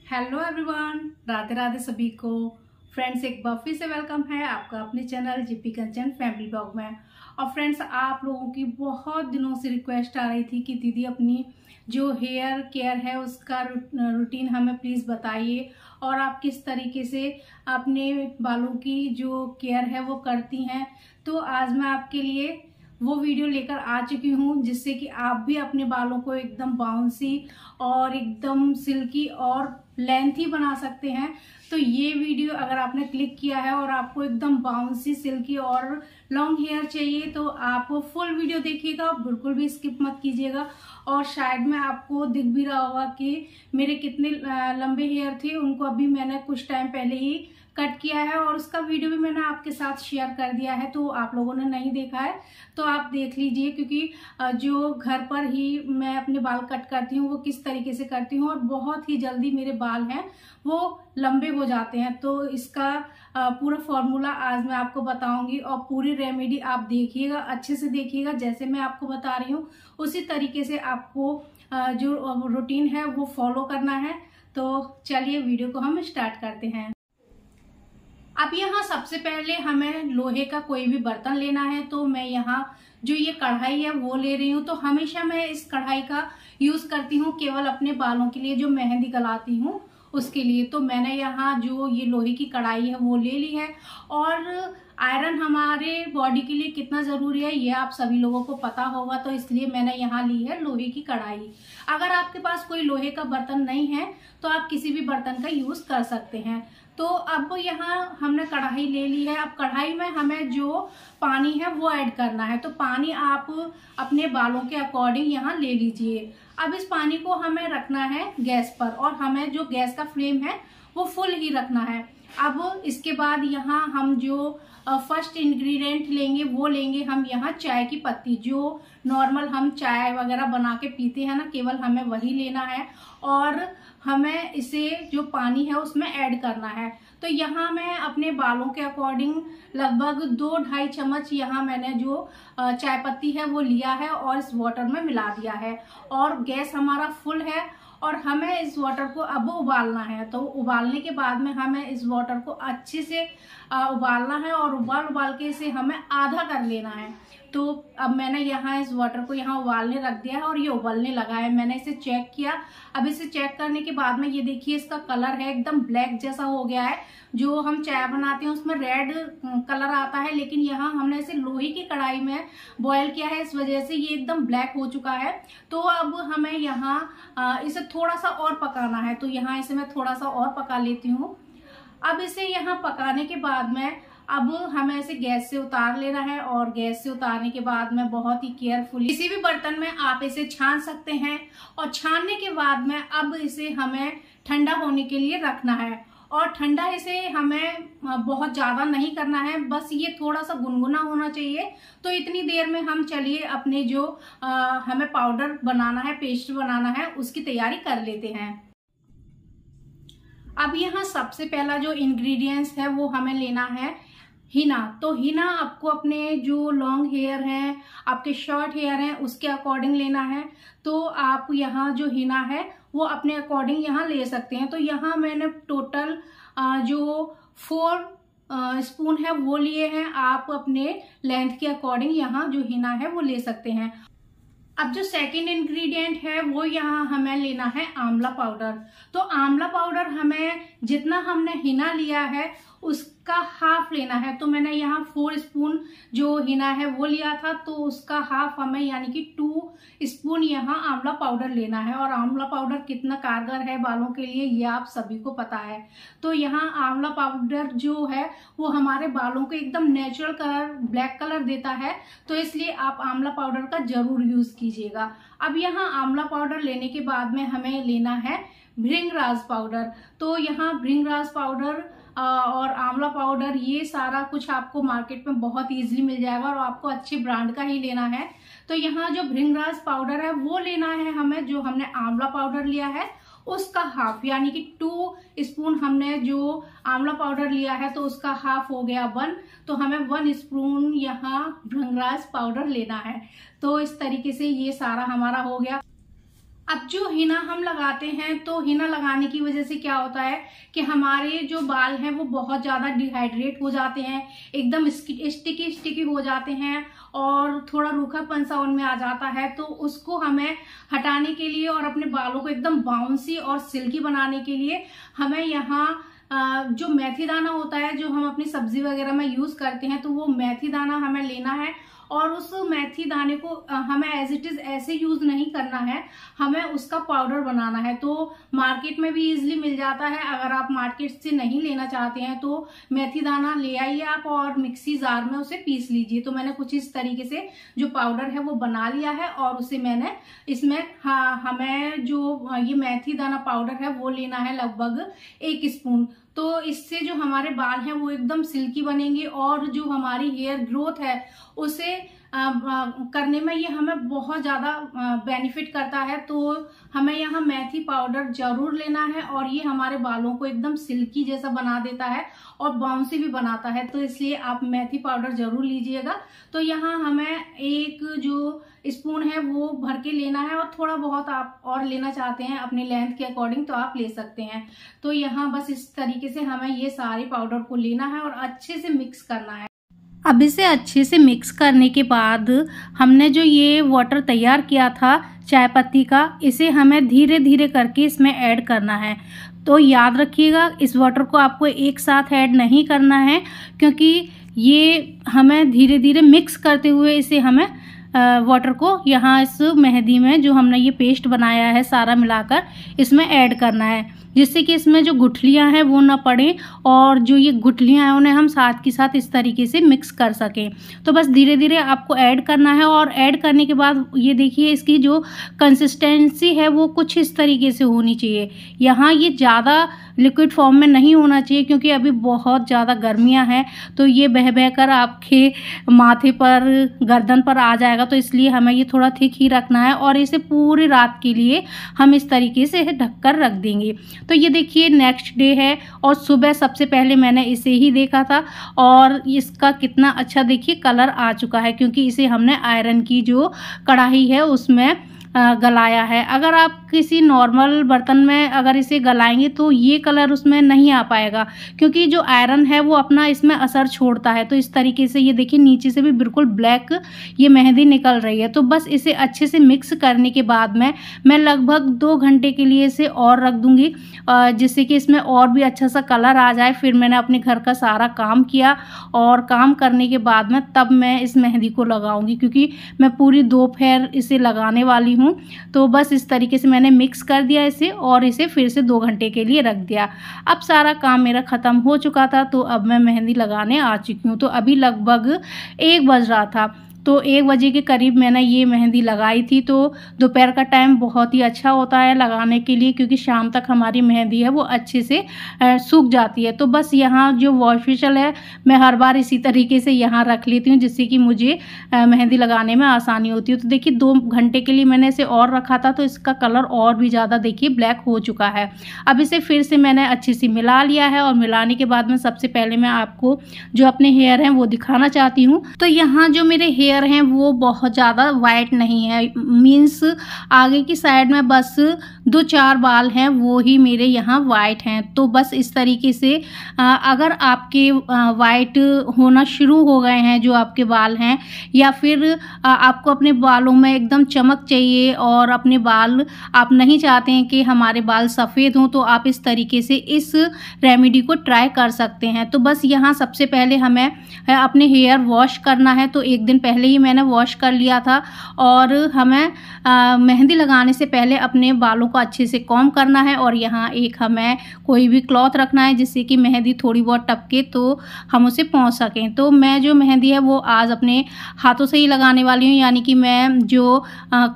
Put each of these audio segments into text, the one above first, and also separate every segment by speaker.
Speaker 1: Hello everyone, Radhe Radhe सभी को। Friends, एक बार फिर से वेलकम है आपका अपने चैनल जीपी कंचन फैमिली ब्लॉग में। और फ्रेंड्स, आप लोगों की बहुत दिनों से रिक्वेस्ट आ रही थी कि दीदी अपनी जो हेयर केयर है उसका रूटीन हमें प्लीज़ बताइए और आप किस तरीके से अपने बालों की जो केयर है वो करती हैं। तो आज मैं आपके लिए वो वीडियो लेकर आ चुकी हूँ जिससे कि आप भी अपने बालों को एकदम बाउंसी और एकदम सिल्की और लेंथी बना सकते हैं। तो ये वीडियो अगर आपने क्लिक किया है और आपको एकदम बाउंसी, सिल्की और लॉन्ग हेयर चाहिए तो आप फुल वीडियो देखिएगा, बिल्कुल भी स्किप मत कीजिएगा। और शायद में आपको दिख भी रहा होगा कि मेरे कितने लंबे हेयर थे, उनको अभी मैंने कुछ टाइम पहले ही कट किया है और उसका वीडियो भी मैंने आपके साथ शेयर कर दिया है। तो आप लोगों ने नहीं देखा है तो आप देख लीजिए, क्योंकि जो घर पर ही मैं अपने बाल कट करती हूँ वो किस तरीके से करती हूँ और बहुत ही जल्दी मेरे बाल हैं वो लंबे हो जाते हैं। तो इसका पूरा फॉर्मूला आज मैं आपको बताऊंगी और पूरी रेमेडी आप देखिएगा, अच्छे से देखिएगा। जैसे मैं आपको बता रही हूँ उसी तरीके से आपको जो रूटीन है वो फॉलो करना है। तो चलिए वीडियो को हम स्टार्ट करते हैं। अब यहाँ सबसे पहले हमें लोहे का कोई भी बर्तन लेना है। तो मैं यहाँ जो ये कढ़ाई है वो ले रही हूँ। तो हमेशा मैं इस कढ़ाई का यूज करती हूँ केवल अपने बालों के लिए, जो मेहंदी गलाती हूँ उसके लिए। तो मैंने यहाँ जो ये लोहे की कढ़ाई है वो ले ली है। और आयरन हमारे बॉडी के लिए कितना जरूरी है ये आप सभी लोगों को पता होगा, तो इसलिए मैंने यहाँ ली है लोहे की कढ़ाई। अगर आपके पास कोई लोहे का बर्तन नहीं है तो आप किसी भी बर्तन का यूज कर सकते हैं। तो अब यहाँ हमने कढ़ाई ले ली है। अब कढ़ाई में हमें जो पानी है वो ऐड करना है। तो पानी आप अपने बालों के अकॉर्डिंग यहाँ ले लीजिए। अब इस पानी को हमें रखना है गैस पर और हमें जो गैस का फ्लेम है वो फुल ही रखना है। अब इसके बाद यहाँ हम जो फर्स्ट इंग्रेडिएंट लेंगे वो लेंगे हम यहाँ चाय की पत्ती, जो नॉर्मल हम चाय वगैरह बना के पीते हैं ना, केवल हमें वही लेना है और हमें इसे जो पानी है उसमें ऐड करना है। तो यहाँ मैं अपने बालों के अकॉर्डिंग लगभग 2-2.5 चम्मच यहाँ मैंने जो चाय पत्ती है वो लिया है और इस वाटर में मिला दिया है। और गैस हमारा फुल है और हमें इस वाटर को अब उबालना है। तो उबालने के बाद में हमें इस वाटर को अच्छे से उबालना है और उबाल के इसे हमें आधा कर लेना है। तो अब मैंने यहाँ इस वाटर को यहाँ उबालने रख दिया है और ये उबलने लगा है। मैंने इसे चेक किया। अब इसे चेक करने के बाद में ये देखिए इसका कलर है एकदम ब्लैक जैसा हो गया है। जो हम चाय बनाते हैं उसमें रेड कलर आता है, लेकिन यहाँ हमने इसे लोहे की कढ़ाई में बॉयल किया है, इस वजह से ये एकदम ब्लैक हो चुका है। तो अब हमें यहाँ इसे थोड़ा सा और पकाना है। तो यहाँ इसे मैं थोड़ा सा और पका लेती हूँ। अब इसे यहाँ पकाने के बाद में अब हमें इसे गैस से उतार लेना है और गैस से उतारने के बाद में बहुत ही केयरफुली किसी भी बर्तन में आप इसे छान सकते हैं। और छानने के बाद में अब इसे हमें ठंडा होने के लिए रखना है। और ठंडा इसे हमें बहुत ज्यादा नहीं करना है, बस ये थोड़ा सा गुनगुना होना चाहिए। तो इतनी देर में हम चलिए अपने जो हमें पाउडर बनाना है, पेस्ट बनाना है, उसकी तैयारी कर लेते हैं। अब यहाँ सबसे पहला जो इंग्रेडिएंट्स है वो हमें लेना है हिना। तो हिना आपको अपने जो लॉन्ग हेयर हैं, आपके शॉर्ट हेयर हैं, उसके अकॉर्डिंग लेना है। तो आप यहाँ जो हिना है वो अपने अकॉर्डिंग यहाँ ले सकते हैं। तो यहाँ मैंने टोटल जो 4 स्पून है वो लिए हैं। आप अपने लेंथ के अकॉर्डिंग यहाँ जो हिना है वो ले सकते हैं। अब जो सेकंड इंग्रेडिएंट है वो यहाँ हमें लेना है आंवला पाउडर। तो आंवला पाउडर हमें जितना हमने हिना लिया है उसका हाफ लेना है। तो मैंने यहाँ 4 स्पून जो हिना है वो लिया था, तो उसका हाफ हमें यानी कि 2 स्पून यहाँ आंवला पाउडर लेना है। और आंवला पाउडर कितना कारगर है बालों के लिए ये आप सभी को पता है। तो यहाँ आंवला पाउडर जो है वो हमारे बालों को एकदम नेचुरल कलर, ब्लैक कलर देता है। तो इसलिए आप आंवला पाउडर का जरूर यूज कीजिएगा। अब यहाँ आंवला पाउडर लेने के बाद में हमें लेना है भृंगराज पाउडर। तो यहाँ भृंगराज पाउडर और आंवला पाउडर ये सारा कुछ आपको मार्केट में बहुत इजीली मिल जाएगा और आपको अच्छे ब्रांड का ही लेना है। तो यहाँ जो भृंगराज पाउडर है वो लेना है हमें, जो हमने आंवला पाउडर लिया है उसका हाफ, यानी कि 2 स्पून हमने जो आंवला पाउडर लिया है तो उसका हाफ हो गया 1। तो हमें 1 स्पून यहाँ भृंगराज पाउडर लेना है। तो इस तरीके से ये सारा हमारा हो गया। अब जो हिना हम लगाते हैं तो हिना लगाने की वजह से क्या होता है कि हमारे जो बाल हैं वो बहुत ज़्यादा डिहाइड्रेट हो जाते हैं, एकदम स्टिकी स्टिकी हो जाते हैं और थोड़ा रूखापन सा उनमें आ जाता है। तो उसको हमें हटाने के लिए और अपने बालों को एकदम बाउंसी और सिल्की बनाने के लिए हमें यहाँ जो मेथी दाना होता है, जो हम अपनी सब्जी वगैरह में यूज करते हैं, तो वो मेथी दाना हमें लेना है और उस मेथी दाने को हमें एज इट इज ऐसे यूज नहीं करना है, हमें उसका पाउडर बनाना है। तो मार्केट में भी इजीली मिल जाता है। अगर आप मार्केट से नहीं लेना चाहते हैं तो मेथी दाना ले आइए आप और मिक्सी जार में उसे पीस लीजिए। तो मैंने कुछ इस तरीके से जो पाउडर है वो बना लिया है और उसे मैंने इसमें हमें जो ये मेथी दाना पाउडर है वो लेना है लगभग 1 स्पून। तो इससे जो हमारे बाल हैं वो एकदम सिल्की बनेंगे और जो हमारी हेयर ग्रोथ है उसे करने में ये हमें बहुत ज़्यादा बेनिफिट करता है। तो हमें यहाँ मेथी पाउडर जरूर लेना है और ये हमारे बालों को एकदम सिल्की जैसा बना देता है और बाउंसी भी बनाता है। तो इसलिए आप मेथी पाउडर जरूर लीजिएगा। तो यहाँ हमें 1 जो स्पून है वो भर के लेना है और थोड़ा बहुत आप और लेना चाहते हैं अपने लेंथ के अकॉर्डिंग तो आप ले सकते हैं। तो यहाँ बस इस तरीके से हमें ये सारे पाउडर को लेना है और अच्छे से मिक्स करना है। अब इसे अच्छे से मिक्स करने के बाद हमने जो ये वाटर तैयार किया था चाय पत्ती का, इसे हमें धीरे धीरे करके इसमें ऐड करना है। तो याद रखिएगा इस वाटर को आपको एक साथ ऐड नहीं करना है, क्योंकि ये हमें धीरे धीरे मिक्स करते हुए इसे हमें वाटर को यहाँ इस मेहंदी में जो हमने ये पेस्ट बनाया है सारा मिलाकर इसमें ऐड करना है, जिससे कि इसमें जो गुठलियाँ हैं वो ना पड़े और जो ये गुठलियाँ हैं उन्हें हम साथ के साथ इस तरीके से मिक्स कर सकें। तो बस धीरे धीरे आपको ऐड करना है और ऐड करने के बाद ये देखिए इसकी जो कंसिस्टेंसी है वो कुछ इस तरीके से होनी चाहिए। यहाँ ये ज़्यादा लिक्विड फॉर्म में नहीं होना चाहिए, क्योंकि अभी बहुत ज़्यादा गर्मियाँ हैं तो ये बह बह कर आपके माथे पर गर्दन पर आ जाएगा। तो इसलिए हमें ये थोड़ा थिक ही रखना है और इसे पूरी रात के लिए हम इस तरीके से ढककर रख देंगे। तो ये देखिए नेक्स्ट डे है और सुबह सबसे पहले मैंने इसे ही देखा था और इसका कितना अच्छा देखिए कलर आ चुका है, क्योंकि इसे हमने आयरन की जो कढ़ाई है उसमें गलाया है। अगर आप किसी नॉर्मल बर्तन में अगर इसे गलाएंगे तो ये कलर उसमें नहीं आ पाएगा, क्योंकि जो आयरन है वो अपना इसमें असर छोड़ता है। तो इस तरीके से ये देखिए नीचे से भी बिल्कुल ब्लैक ये मेहंदी निकल रही है। तो बस इसे अच्छे से मिक्स करने के बाद में मैं लगभग 2 घंटे के लिए इसे और रख दूंगी, जिससे कि इसमें और भी अच्छा सा कलर आ जाए। फिर मैंने अपने घर का सारा काम किया और काम करने के बाद में तब मैं इस मेहंदी को लगाऊंगी, क्योंकि मैं पूरी दोपहर इसे लगाने वाली हूँ। तो बस इस तरीके से मैंने मिक्स कर दिया इसे और इसे फिर से 2 घंटे के लिए रख दिया। अब सारा काम मेरा ख़त्म हो चुका था, तो अब मैं मेहंदी लगाने आ चुकी हूँ। तो अभी लगभग 1 बज रहा था, तो 1 बजे के करीब मैंने ये मेहंदी लगाई थी। तो दोपहर का टाइम बहुत ही अच्छा होता है लगाने के लिए, क्योंकि शाम तक हमारी मेहंदी है वो अच्छे से सूख जाती है। तो बस यहाँ जो वॉश फेशियल है मैं हर बार इसी तरीके से यहाँ रख लेती हूँ, जिससे कि मुझे मेहंदी लगाने में आसानी होती है। तो देखिए 2 घंटे के लिए मैंने इसे और रखा था, तो इसका कलर और भी ज़्यादा देखिए ब्लैक हो चुका है। अब इसे फिर से मैंने अच्छे से मिला लिया है और मिलाने के बाद में सबसे पहले मैं आपको जो अपने हेयर हैं वो दिखाना चाहती हूँ। तो यहाँ जो मेरे हेयर हैं वो बहुत ज़्यादा वाइट नहीं है, मीन्स आगे की साइड में बस 2-4 बाल हैं वो ही मेरे यहाँ वाइट हैं। तो बस इस तरीके से अगर आपके वाइट होना शुरू हो गए हैं जो आपके बाल हैं, या फिर आपको अपने बालों में एकदम चमक चाहिए और अपने बाल आप नहीं चाहते हैं कि हमारे बाल सफ़ेद हों, तो आप इस तरीके से इस रेमेडी को ट्राई कर सकते हैं। तो बस यहाँ सबसे पहले हमें अपने हेयर वॉश करना है। तो 1 दिन पहले ही मैंने वॉश कर लिया था और हमें मेहंदी लगाने से पहले अपने बालों को अच्छे से कॉम्ब करना है और यहाँ एक हमें कोई भी क्लॉथ रखना है जिससे कि मेहंदी थोड़ी बहुत टपके तो हम उसे पहुँच सकें। तो मैं जो मेहंदी है वो आज अपने हाथों से ही लगाने वाली हूँ, यानी कि मैं जो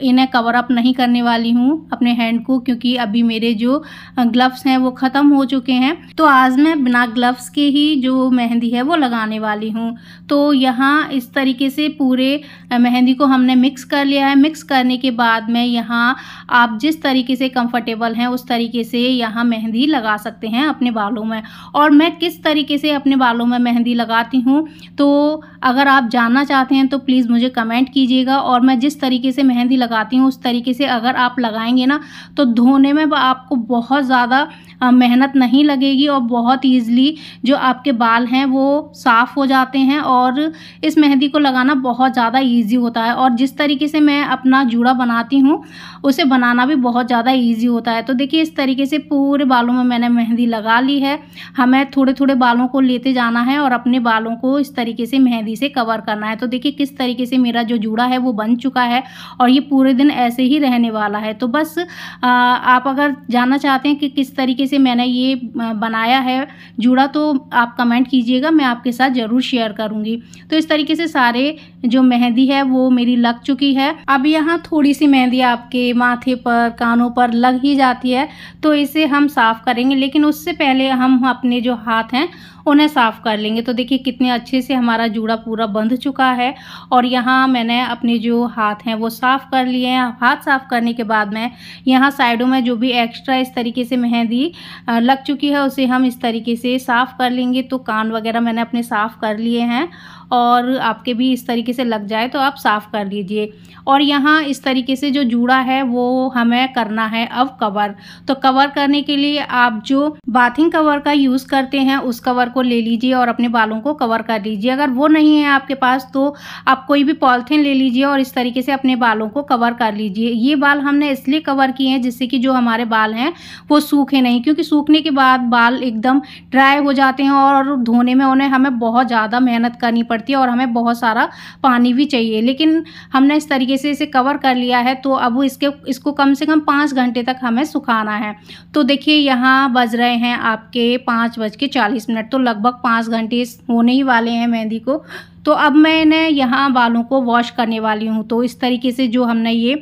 Speaker 1: इन्हें कवर अप नहीं करने वाली हूँ अपने हैंड को, क्योंकि अभी मेरे जो ग्लव्स हैं वो ख़त्म हो चुके हैं। तो आज मैं बिना ग्लव्स के ही जो मेहंदी है वो लगाने वाली हूँ। तो यहाँ इस तरीके से पूरे मेहंदी को हमने मिक्स कर लिया है। मिक्स करने के बाद में यहाँ आप जिस तरीके से कंफर्टेबल हैं उस तरीके से यहाँ मेहंदी लगा सकते हैं अपने बालों में। और मैं किस तरीके से अपने बालों में मेहंदी लगाती हूँ, तो अगर आप जानना चाहते हैं तो प्लीज़ मुझे कमेंट कीजिएगा। और मैं जिस तरीके से मेहंदी लगाती हूँ उस तरीके से अगर आप लगाएंगे ना तो धोने में आपको बहुत ज़्यादा मेहनत नहीं लगेगी और बहुत ईज़िली जो आपके बाल हैं वो साफ़ हो जाते हैं। और इस मेहंदी को लगाना बहुत ज़्यादा ईजी होता है। और जिस तरीके से मैं अपना जूड़ा बनाती हूँ उसे बनाना भी बहुत ज़्यादा ईजी होता है। तो देखिए इस तरीके से पूरे बालों में मैंने मेहंदी लगा ली है। हमें थोड़े थोड़े बालों को लेते जाना है और अपने बालों को इस तरीके से मेहंदी से कवर करना है। तो देखिए किस तरीके से मेरा जो जूड़ा है वो बन चुका है और ये पूरे दिन ऐसे ही रहने वाला है। तो बस आप अगर जानना चाहते हैं कि किस तरीके से मैंने ये बनाया है जूड़ा तो आप कमेंट कीजिएगा, मैं आपके साथ ज़रूर शेयर करूँगी। तो इस तरीके से सारे जो मेहंदी है वो मेरी लग चुकी है। अब यहाँ थोड़ी सी मेहंदी आपके माथे पर, कानों पर लग ही जाती है तो इसे हम साफ़ करेंगे, लेकिन उससे पहले हम अपने जो हाथ हैं उन्हें साफ़ कर लेंगे। तो देखिए कितने अच्छे से हमारा जूड़ा पूरा बंध चुका है और यहाँ मैंने अपने जो हाथ हैं वो साफ़ कर लिए हैं। हाथ साफ़ करने के बाद में यहाँ साइडों में जो भी एक्स्ट्रा इस तरीके से मेहंदी लग चुकी है उसे हम इस तरीके से साफ़ कर लेंगे। तो कान वगैरह मैंने अपने साफ़ कर लिए हैं और आपके भी इस तरीके से लग जाए तो आप साफ़ कर लीजिए। और यहाँ इस तरीके से जो जूड़ा है वो हमें करना है अब कवर। तो कवर करने के लिए आप जो बाथिंग कवर का यूज़ करते हैं उस कवर को ले लीजिए और अपने बालों को कवर कर लीजिए। अगर वो नहीं है आपके पास तो आप कोई भी पॉलिथीन ले लीजिए और इस तरीके से अपने बालों को कवर कर लीजिए। ये बाल हमने इसलिए कवर किए हैं जिससे कि जो हमारे बाल हैं वो सूखे नहीं, क्योंकि सूखने के बाद बाल एकदम ड्राई हो जाते हैं और धोने में उन्हें हमें बहुत ज़्यादा मेहनत करनी पड़ती है और हमें बहुत सारा पानी भी चाहिए। लेकिन हमने इस तरीके से इसे कवर कर लिया है तो अब इसको कम से कम 5 घंटे तक हमें सुखाना है। तो देखिए यहाँ बज रहे हैं आपके 5:40, तो लगभग 5 घंटे होने ही वाले हैं मेहंदी को। तो अब मैंने यहाँ बालों को वॉश करने वाली हूँ। तो इस तरीके से जो हमने ये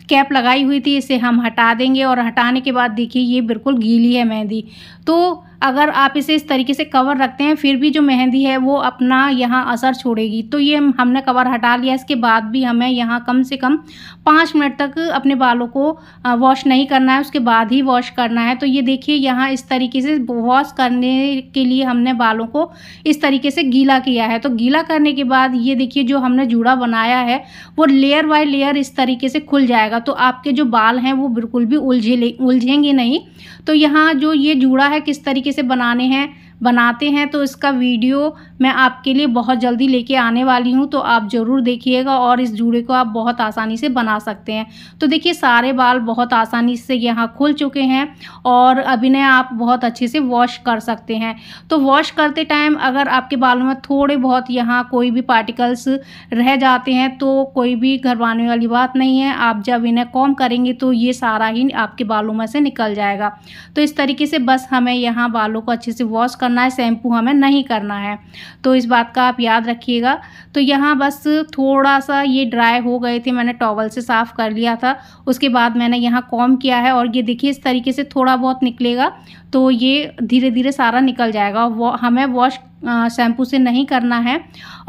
Speaker 1: कैप लगाई हुई थी इसे हम हटा देंगे और हटाने के बाद देखिए ये बिल्कुल गीली है मेहंदी। तो अगर आप इसे इस तरीके से कवर रखते हैं फिर भी जो मेहंदी है वो अपना यहाँ असर छोड़ेगी। तो ये हमने कवर हटा लिया। इसके बाद भी हमें यहाँ कम से कम 5 मिनट तक अपने बालों को वॉश नहीं करना है, उसके बाद ही वॉश करना है। तो ये देखिए यहाँ इस तरीके से वॉश करने के लिए हमने बालों को इस तरीके से गीला किया है। तो गीला करने के बाद ये देखिए जो हमने जूड़ा बनाया है वो लेयर बाय लेयर इस तरीके से खुल जाएगा। तो आपके जो बाल हैं वो बिल्कुल भी उलझेंगे नहीं। तो यहाँ जो ये जूड़ा है किस तरीके से बनाते हैं तो इसका वीडियो मैं आपके लिए बहुत जल्दी लेके आने वाली हूँ। तो आप ज़रूर देखिएगा और इस जूड़े को आप बहुत आसानी से बना सकते हैं। तो देखिए सारे बाल बहुत आसानी से यहाँ खुल चुके हैं और अब इन्हें आप बहुत अच्छे से वॉश कर सकते हैं। तो वॉश करते टाइम अगर आपके बालों में थोड़े बहुत यहाँ कोई भी पार्टिकल्स रह जाते हैं तो कोई भी घबराने वाली बात नहीं है। आप जब इन्हें कॉम्ब करेंगे तो ये सारा ही आपके बालों में से निकल जाएगा। तो इस तरीके से बस हमें यहाँ बालों को अच्छे से वॉश करना है, शैम्पू हमें नहीं करना है। तो इस बात का आप याद रखिएगा। तो यहाँ बस थोड़ा सा ये ड्राई हो गए थे, मैंने टॉवल से साफ़ कर लिया था। उसके बाद मैंने यहाँ कॉम्ब किया है और ये देखिए इस तरीके से थोड़ा बहुत निकलेगा तो ये धीरे धीरे सारा निकल जाएगा। वो हमें वॉश शैम्पू से नहीं करना है।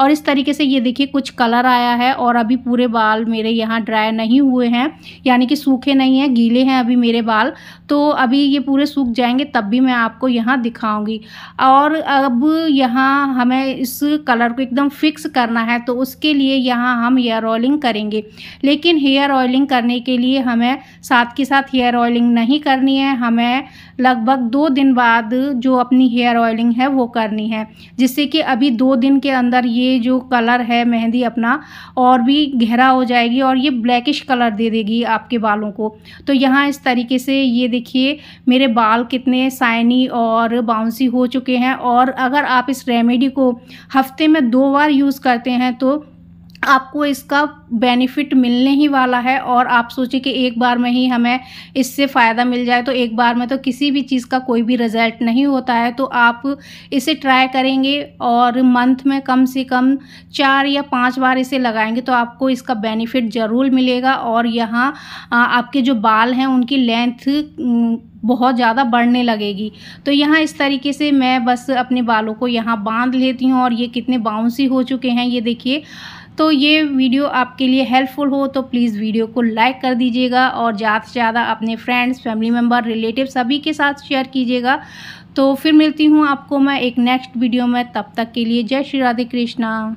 Speaker 1: और इस तरीके से ये देखिए कुछ कलर आया है और अभी पूरे बाल मेरे यहाँ ड्राई नहीं हुए हैं, यानी कि सूखे नहीं हैं, गीले हैं अभी मेरे बाल। तो अभी ये पूरे सूख जाएंगे तब भी मैं आपको यहाँ दिखाऊंगी। और अब यहाँ हमें इस कलर को एकदम फिक्स करना है तो उसके लिए यहाँ हम हेयर ऑयलिंग करेंगे। लेकिन हेयर ऑयलिंग करने के लिए हमें साथ के साथ हेयर ऑयलिंग नहीं करनी है, हमें लगभग 2 दिन बाद जो अपनी हेयर ऑयलिंग है वो करनी है, जिससे कि अभी 2 दिन के अंदर ये जो कलर है मेहंदी अपना और भी गहरा हो जाएगी और ये ब्लैकिश कलर दे देगी आपके बालों को। तो यहाँ इस तरीके से ये देखिए मेरे बाल कितने शाइनी और बाउंसी हो चुके हैं। और अगर आप इस रेमेडी को हफ्ते में 2 बार यूज़ करते हैं तो आपको इसका बेनिफिट मिलने ही वाला है। और आप सोचिए कि एक बार में ही हमें इससे फ़ायदा मिल जाए, तो एक बार में तो किसी भी चीज़ का कोई भी रिज़ल्ट नहीं होता है। तो आप इसे ट्राई करेंगे और मंथ में कम से कम 4 या 5 बार इसे लगाएंगे तो आपको इसका बेनिफिट ज़रूर मिलेगा। और यहाँ आपके जो बाल हैं उनकी लेंथ बहुत ज़्यादा बढ़ने लगेगी। तो यहाँ इस तरीके से मैं बस अपने बालों को यहाँ बांध लेती हूँ और ये कितने बाउंसी हो चुके हैं ये देखिए। तो ये वीडियो आपके लिए हेल्पफुल हो तो प्लीज़ वीडियो को लाइक कर दीजिएगा और ज़्यादा से ज़्यादा अपने फ्रेंड्स, फैमिली मेम्बर, रिलेटिव सभी के साथ शेयर कीजिएगा। तो फिर मिलती हूँ आपको मैं एक नेक्स्ट वीडियो में, तब तक के लिए जय श्री राधे कृष्णा।